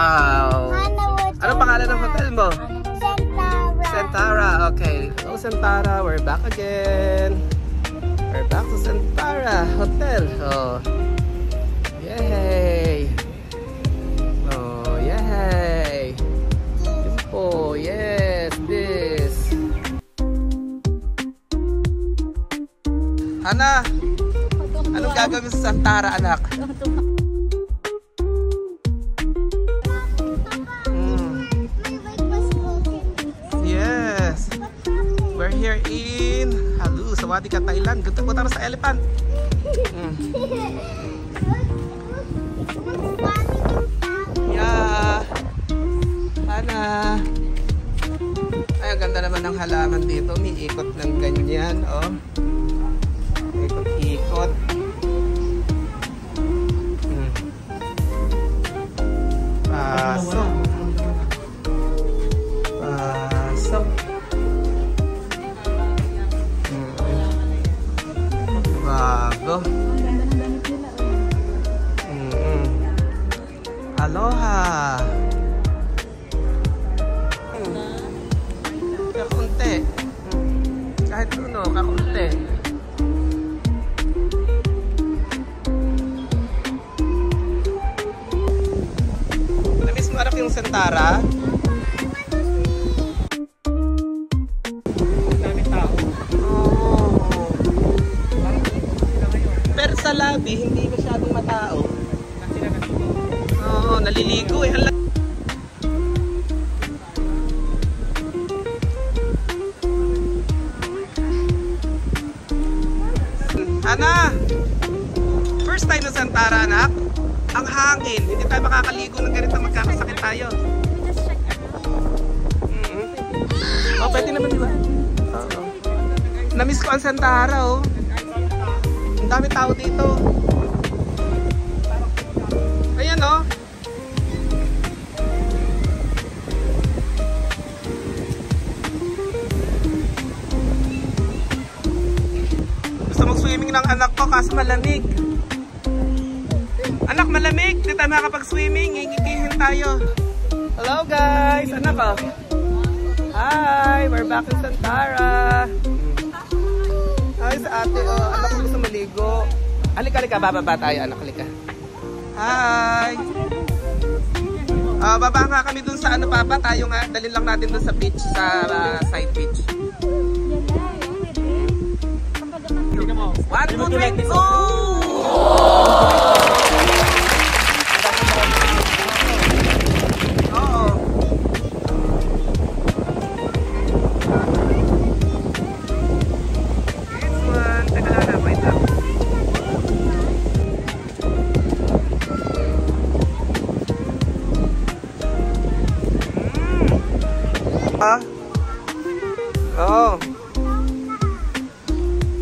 Wow! Anong pangalan ng hotel mo? Centara. Centara, okay. Hello Centara, we're back again. We're back to Centara Hotel. Oh. Yay! Oh, yay! Oh, yes, this. Hana, anong gagawin sa Centara, anak? Yes. We're here in Halu, Sawadika, Thailand. Punta na sa elephant. Yeah. Hana. Ay, ang ganda naman ng halaman dito. Umiikot ng ganyan, oh. Ikot-ikot. Pasok. Pasok. Bago. Aloha. Kakunti. Kahit ano, kakunti. Namiss mo arap yung Centara? Pero sa lobby, hindi masyadong matao. Oo, naliligo eh. Ana, first time na Centara, anak. Ang hangin, hindi tayo makakaligo ng ganito, magkakasakit tayo. Oh, pwede naman diba? Oo. Namiss ko ang Centara, oh. Ang dami tao dito. Ayan, oh. Gusto mag-swimming ng anak ko kaso malamig. Anak, malamig. Hindi tayo makakapag-swimming. Ngigigihin tayo. Hello, guys. Anak, oh. Hi, we're back in Centara. Hi sa ate, oh. Anak ko gusto maligo. Halika, halika. Bababa tayo, anak. Halika. Hi. Baba nga kami dun sa ano, papa. Tayo nga, dalhin lang natin dun sa beach, sa side beach. 1, 2, 3, go! Oh.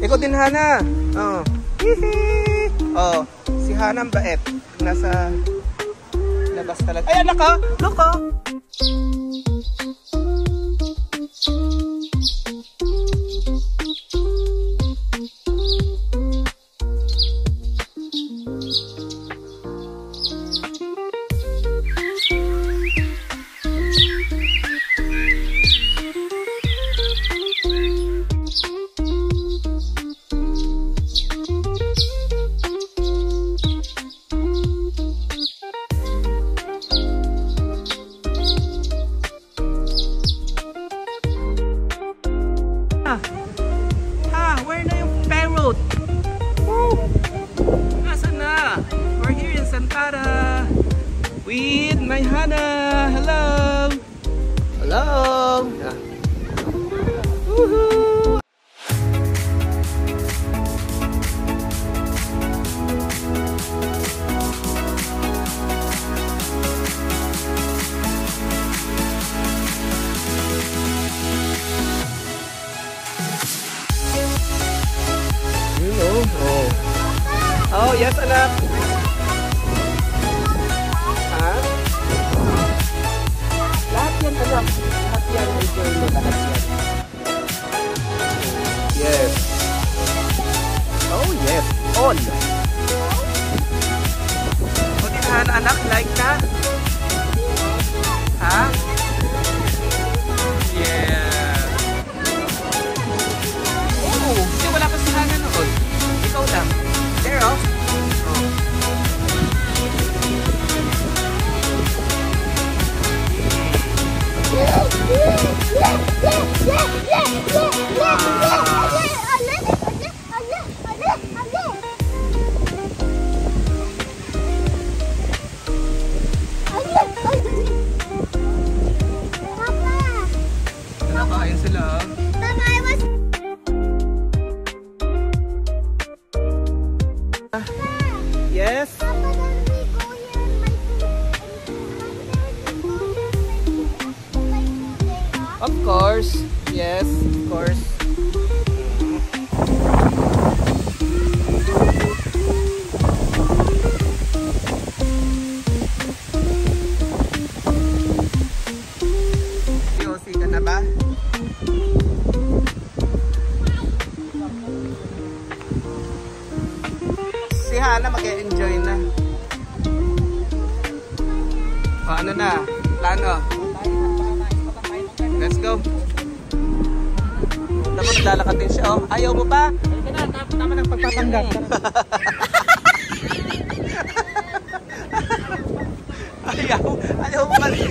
Ikaw din, Hana. Oh. Hihi. Oh, si Hana ang bait. Nasa labas talaga. Ay, anak ka. Look, oh. Where na yung parrot? Nasaan na? We're here in Centara with my Hana. Hello! Hello! Woohoo! Oh, yes, anak. Ha? Lahat yan, anak. Lahat yan. Enjoy mo lahat yan. Yes. Oh, yes. On. O, tinahan, anak. Like na. Ha? Yeah. Oo, kasi wala pa si Hana noon. Ikaw lang. There, oh. Nakakain sila. Yes. Of course. Yes, of course. POC ka na ba? Si Hana mag-e-enjoy na. O ano na? Plano? Let's go. Tama, naglalakad din siya. Oh. Ayaw mo pa? Tama ng pagpapanggap. Ayaw umalis.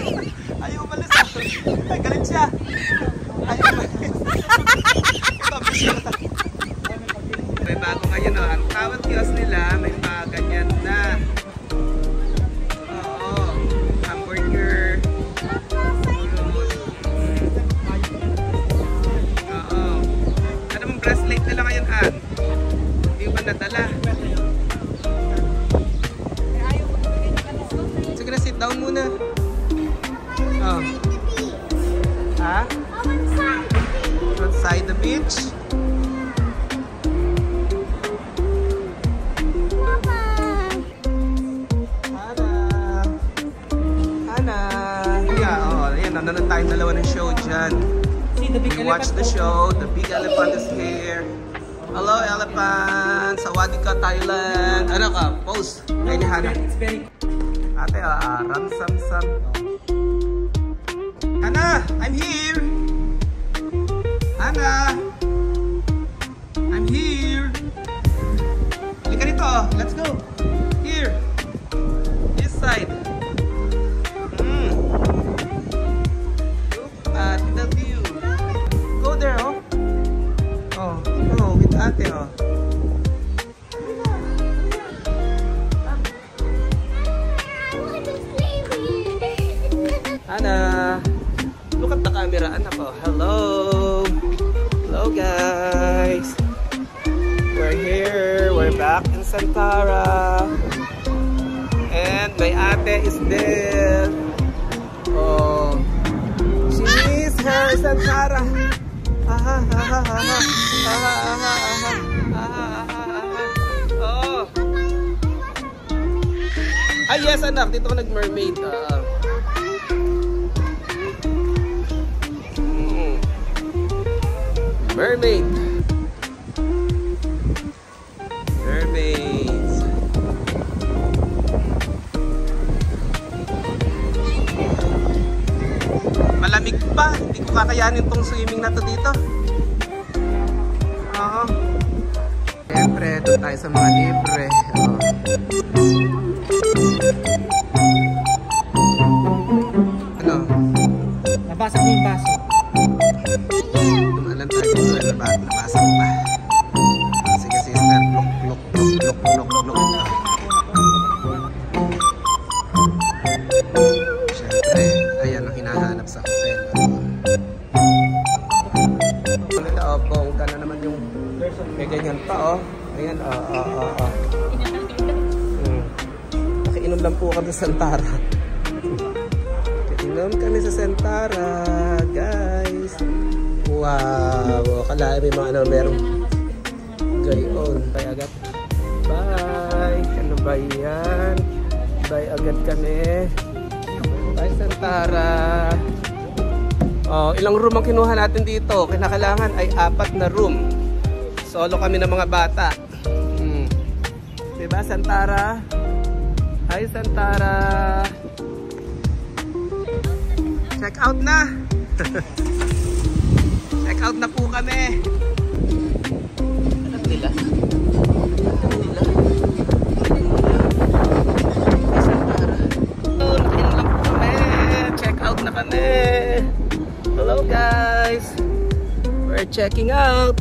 Ayaw umalis. Ay, galit siya. Ayaw umalis. May bago ngayon. Oh. Ang tawag kiosk nila, may mga ganyan na. Oo. Hamburger. Bracelet nila ngayon, Ann. Hindi ba nadala? Sige na, sit down muna. Oh. Ha? Outside the beach? Hana. Hana. Yeah, oh, ayan, nanonood tayong dalawa ng show dyan. We watch the show. The big elephant is here. Hello, elephant. Sawadee ka, Thailand. Ano ka? Pose. Ay, ni Hana. Ate, ram-sam-sam. Hana, I'm here. Hana. I'm here. Halika dito. Let's go. Here. This side. Look at the view. Go there, oh. Oh, with ate, oh. Hana, look at the camera, anak ko. Hello. Hello, guys. We're here. We're back in Santara. And my ate is there. Oh. She is her Santara. Aha, aha, aha, aha, aha, aha, aha, aha. Oh. Ay, yes, anak. Dito ko nag-mermaid. Mermaid. Mermaids. Malamig pa. Hindi ko kakayanin tong swimming na to dito. Oo. Siyempre, doon tayo sa mga libre. Ano? Nabasa ko yung baso. Tumalan tayo dito. Nabasa ko pa. Sige, sister. Look, look, look, look, look, look. Siyempre, ayan ang hinahanap sa hotel. Bongga na naman yung may ganyan pa, oh. Ayan, Nakiinom lang po kami sa Santara. Nakiinom kami sa Santara, guys. Wow. Kala may mga merong gayon. Bye agad. Bye. Ano ba yan? Bye agad kami. Bye, Santara. Oh, ilang room ang kinuha natin dito? Kinakailangan ay 4 na room. Solo kami ng mga bata. Diba, Santara? Hi, Santara. Check out na. Check out na po kami. Alam nila. Check out na kami. Hello guys. We're checking out.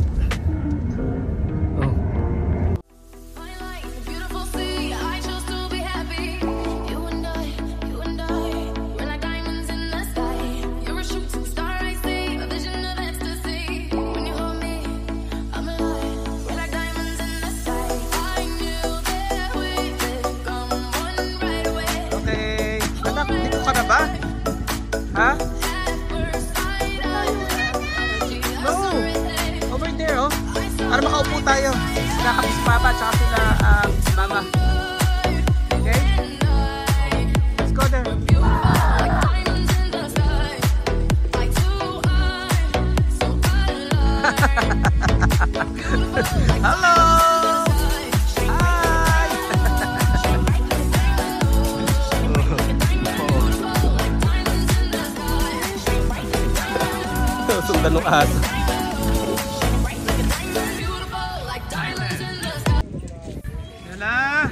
Ha? No! Over there, oh. Para makaupo tayo. Sila kami si Papa, tsaka sila Mama. Okay? Let's go there. Hello! Sundan ng aso. Hello.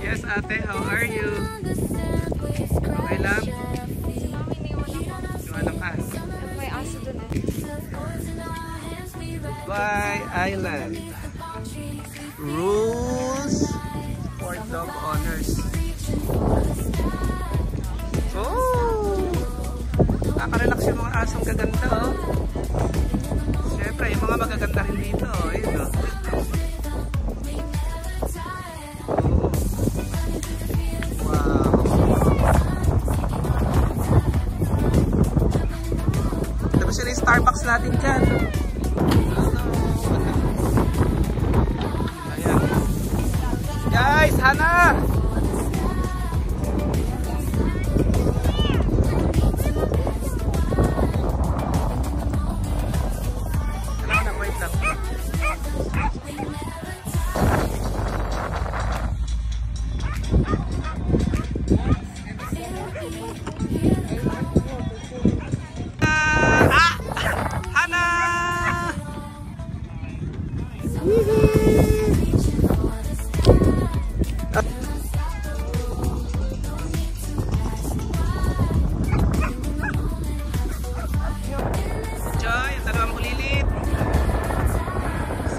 Yes, ate, how are you? Okay lang? Iwan ng aso. May aso dun eh. Dubai Island. Rules for dog owners. Oh! Nakaka-relax yung mga asong gaganda, oh. Siyempre, yung mga magaganda rin dito, oh. Ayun, oh. Oh. Wow. Tapos yun yung Starbucks natin dyan. Ayan. Guys, Hana!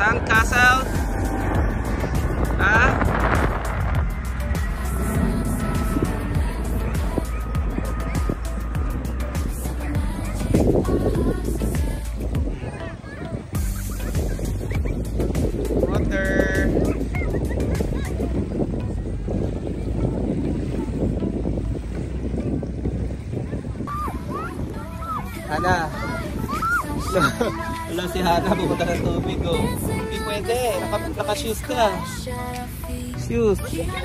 Sandcastle. Water. Hana. Wala si Hana, pupunta ng tubig, oh. Hindi pwede, naka-shoes ka. Shoes.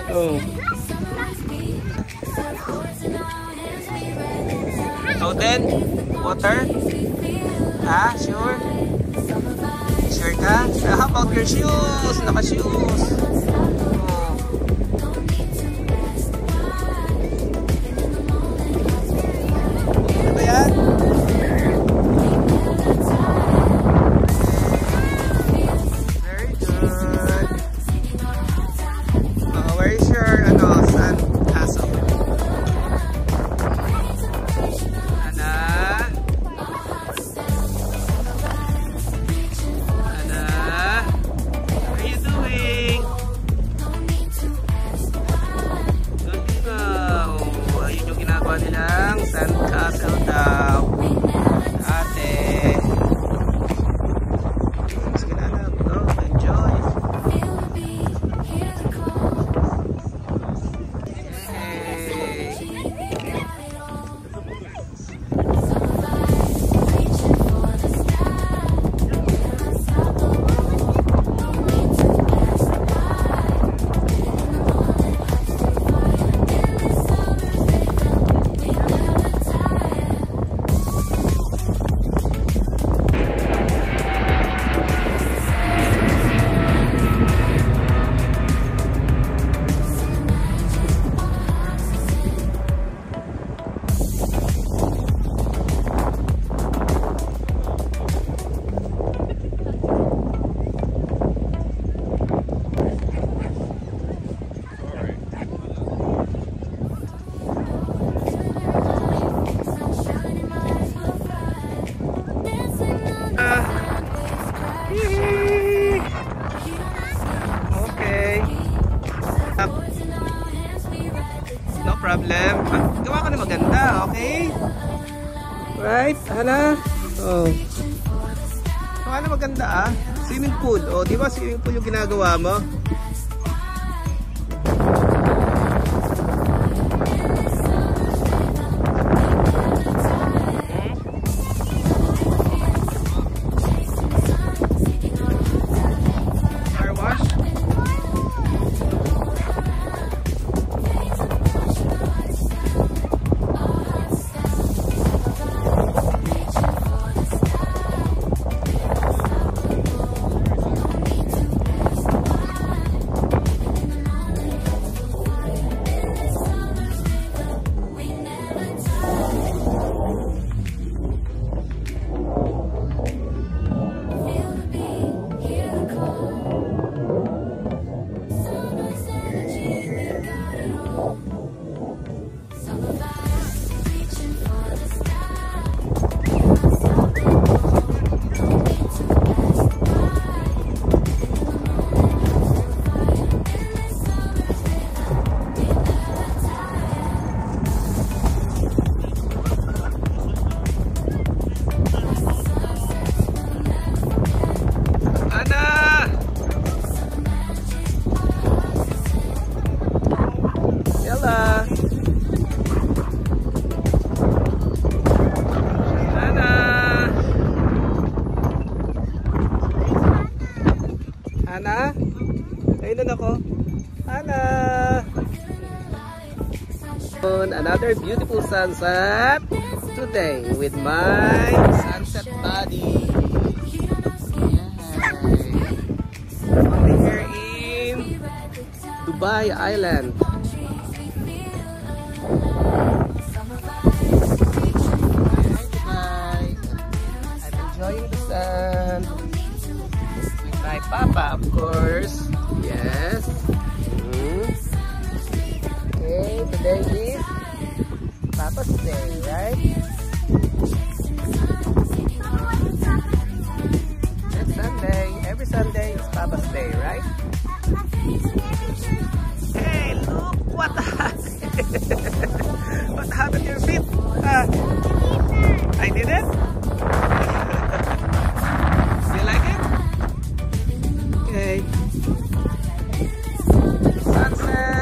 Oh. So then, water? Sure? Sure ka? How about your shoes? Naka-shoes. Oh. Ano ba yan? Right? Ana? Oh. So, ano maganda ah? Swimming pool. Oh, di ba swimming pool yung ginagawa mo? Ana? Ayun na ako. Ana! Another beautiful sunset today with my sunset buddy. Only here in Dubai Island. I'm enjoying the sun. My papa, of course. Yes. Okay, today is Papa's Day, right? It's Sunday. Every Sunday is Papa's Day, right? Hey, look what happened. What happened to your feet? I did it? Do you like it? Okay. Sunset.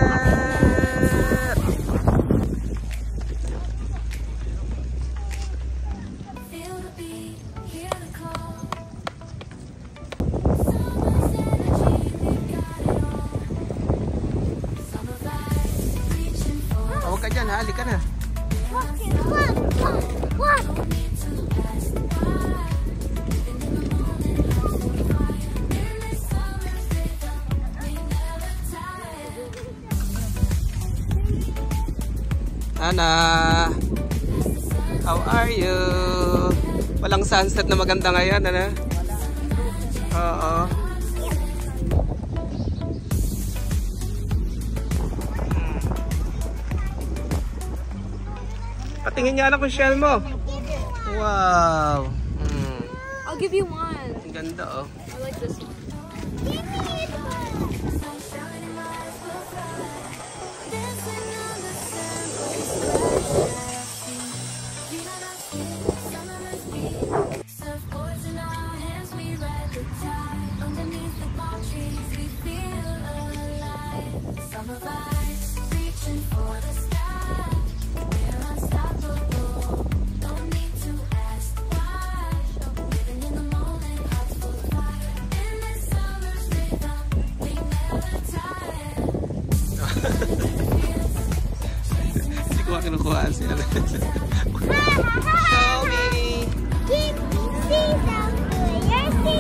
Huwag ka dyan, halik ka na. Ana, how are you? Walang sunset na maganda ngayon, Ana? Oo. Patingin niya anak yung shell mo. Wow. I'll give you one. Ang ganda oh. I like this one. Hindi ko kinukuhaan sila. Show me. Keep season to your sister.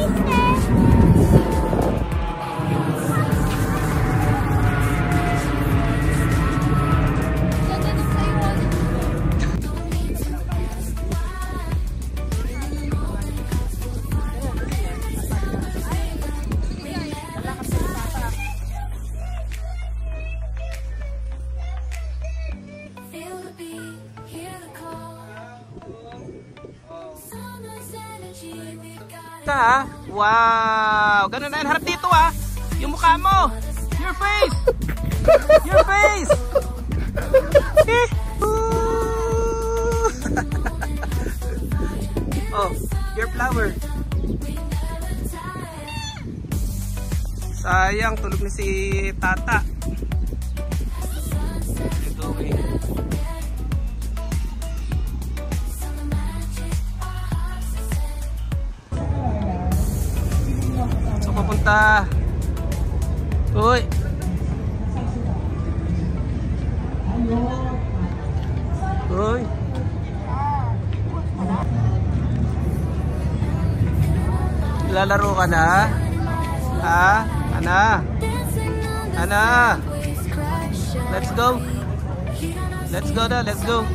Ha? Wow! Ganun na yan. Harap dito ha. Yung mukha mo. Your face! Your face! si Tata. They're going. So papunta. Uy. Uy. Lalaro ka na? Ha? Ana? Ana? Let's go. Let's go na, let's go.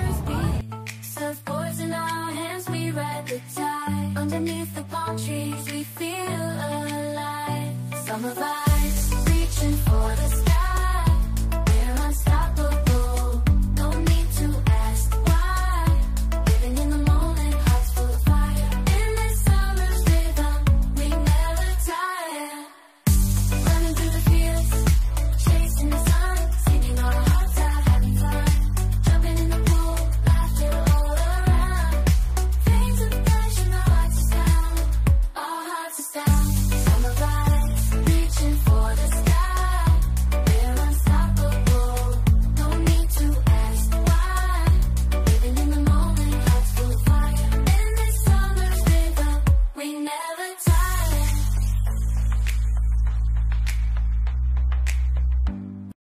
Surfboards in our hands, we ride the tide. Underneath the palm trees, we feel alive. Summer vibe.